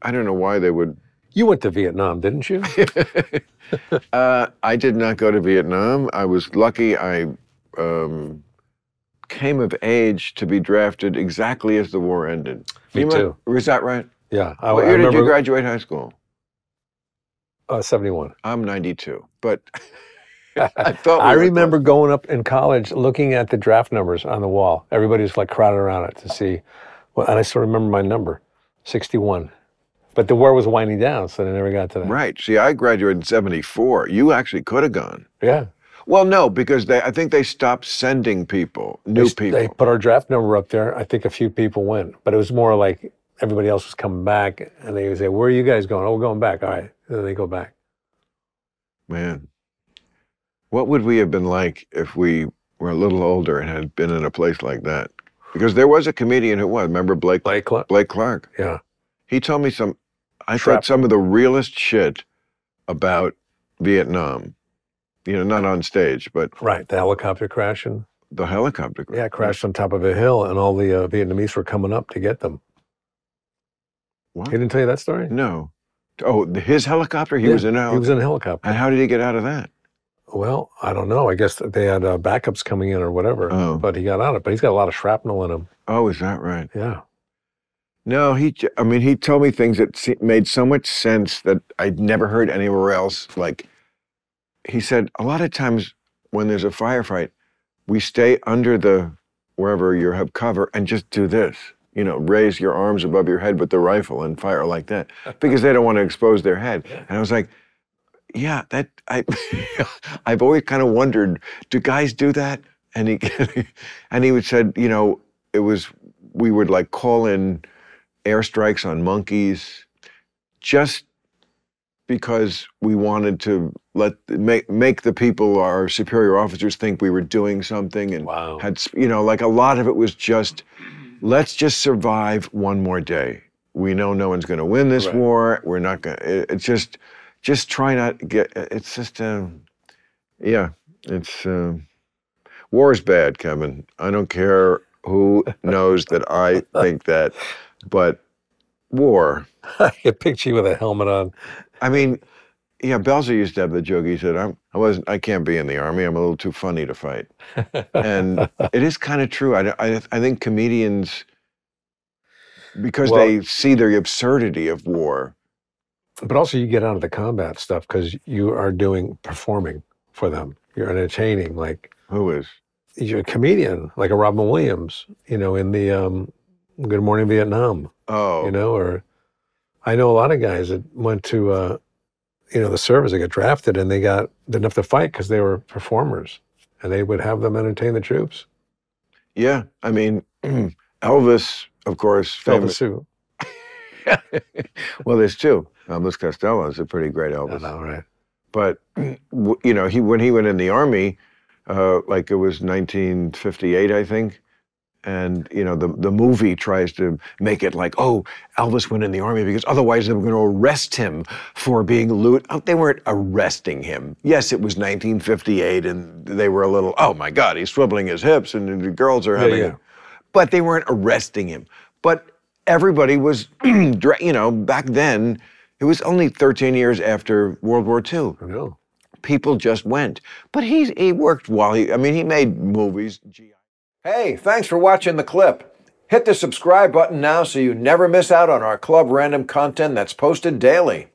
I don't know why they would. You went to Vietnam, didn't you? I did not go to Vietnam. I was lucky. I came of age to be drafted exactly as the war ended. Me too. Was that right? Yeah. What year did you graduate high school? 71. I'm 92, but I thought I remember going up in college, looking at the draft numbers on the wall. Everybody was like crowded around it to see. Well, and I still remember my number, 61. But the war was winding down, so they never got to that. Right. See, I graduated in 74. You actually could have gone. Yeah. Well, no, because I think they stopped sending people, new people. They put our draft number up there. I think a few people went, but it was more like everybody else was coming back, and they would say, "Where are you guys going?" "Oh, we're going back." "All right." And then they go back. Man, what would we have been like if we were a little older and had been in a place like that? Because there was a comedian who was, remember Blake Clark? Blake Clark. Yeah. He told me I thought some of the realest shit about Vietnam. You know, not on stage, but... Right, the helicopter crashing. The helicopter crash. Yeah, it crashed on top of a hill, and all the Vietnamese were coming up to get them. What? He didn't tell you that story? No. Oh, his helicopter? He was in a helicopter? He was in a helicopter. And how did he get out of that? Well, I don't know. I guess they had backups coming in or whatever, but he got out of it. But he's got a lot of shrapnel in him. Oh, is that right? Yeah. No, he told me things that made so much sense that I'd never heard anywhere else. Like, he said, a lot of times when there's a firefight, we stay under wherever you have cover and just do this. You know, raise your arms above your head with the rifle and fire like that because they don't want to expose their head. And I was like, yeah, I've always kind of wondered, do guys do that? And he would said, you know, we would like call in airstrikes on monkeys just because we wanted to make the people, our superior officers, think we were doing something, and had, you know, like a lot of it was just, let's just survive one more day. We know no one's going to win this war. We're not going to, it's just try not to get, it's just, yeah, it's, war is bad, Kevin. I don't care who knows that I think that, but war. I can picture you with a helmet on. I mean, yeah, Belzer used to have the joke. He said, I can't be in the Army. I'm a little too funny to fight. And it is kind of true. I think comedians, because they see the absurdity of war. But also you get out of the combat stuff because you are performing for them. You're entertaining, like. Who is? You're a comedian, like a Robin Williams, you know, in the Good Morning Vietnam. Oh. You know, or I know a lot of guys that went to, you know, the service, they got drafted and they didn't have to fight because they were performers and they would have them entertain the troops. Yeah, I mean, Elvis, of course, famous. Elvis who? Well, there's two. Elvis Costello is a pretty great Elvis. I know, right? But, you know, when he went in the Army, like it was 1958, I think, and, you know, the movie tries to make it like, oh, Elvis went in the Army because otherwise they were going to arrest him for being lewd. Oh, they weren't arresting him. Yes, it was 1958, and they were a little, oh my God, he's swiveling his hips, and the girls are having it. But they weren't arresting him. But everybody was, you know, back then, it was only 13 years after World War II. I know. People just went. But he worked while he made movies. Hey, thanks for watching the clip. Hit the subscribe button now so you never miss out on our Club Random content that's posted daily.